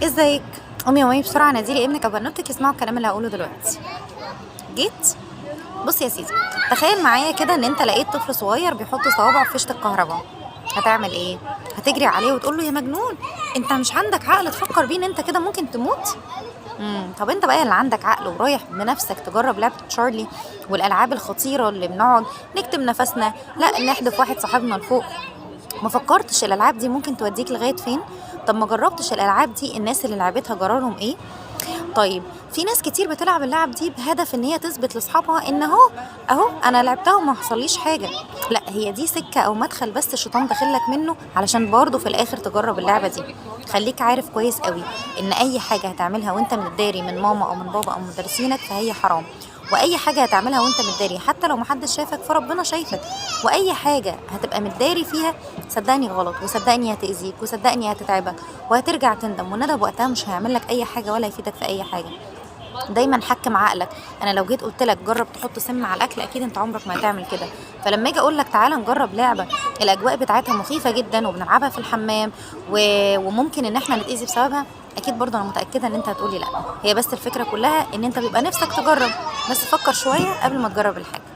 ازيك؟ قومي قومي بسرعه ناديلي ابنك او بنوتك يسمعوا الكلام اللي هقوله دلوقتي. جيت. بص يا سيدي، تخيل معايا كده ان انت لقيت طفل صغير بيحط صوابعه في فيشه الكهرباء. هتعمل ايه؟ هتجري عليه وتقول له يا مجنون، انت مش عندك عقل تفكر بيه ان انت كده ممكن تموت؟ طب انت بقى اللي عندك عقل ورايح بنفسك تجرب لعبه تشارلي والالعاب الخطيره اللي بنقعد نكتم نفسنا، لا نحدف واحد صاحبنا لفوق، ما فكرتش الالعاب دي ممكن توديك لغايه فين؟ طب ما جربتش الالعاب دي الناس اللي لعبتها جرالهم ايه؟ طيب، في ناس كتير بتلعب اللعب دي بهدف ان هي تثبت لاصحابها ان اهو انا لعبتها وما حصليش حاجه. لا، هي دي سكه او مدخل بس الشيطان داخلك منه علشان برضه في الاخر تجرب اللعبه دي. خليك عارف كويس قوي ان اي حاجه هتعملها وانت متداري من ماما او من بابا او مدرسينك فهي حرام، واي حاجه هتعملها وانت متداري حتى لو محدش شايفك فربنا شايفك، واي حاجه هتبقى متداري فيها صدقني غلط، وصدقني هتأذيك، وصدقني هتتعبك، وهترجع تندم، والندم وقتها مش هيعملك اي حاجه ولا يفيدك في اي حاجه. دايما حكم عقلك. انا لو جيت قلت لك جرب تحط سم على الاكل اكيد انت عمرك ما هتعمل كده. فلما اجي اقول لك تعالى نجرب لعبه الاجواء بتاعتها مخيفه جدا وبنلعبها في الحمام وممكن ان احنا نتاذي بسببها، اكيد برضه انا متاكده ان انت هتقولي لا. هي بس الفكره كلها ان انت بيبقى نفسك تجرب، بس فكر شويه قبل ما تجرب الحاجه.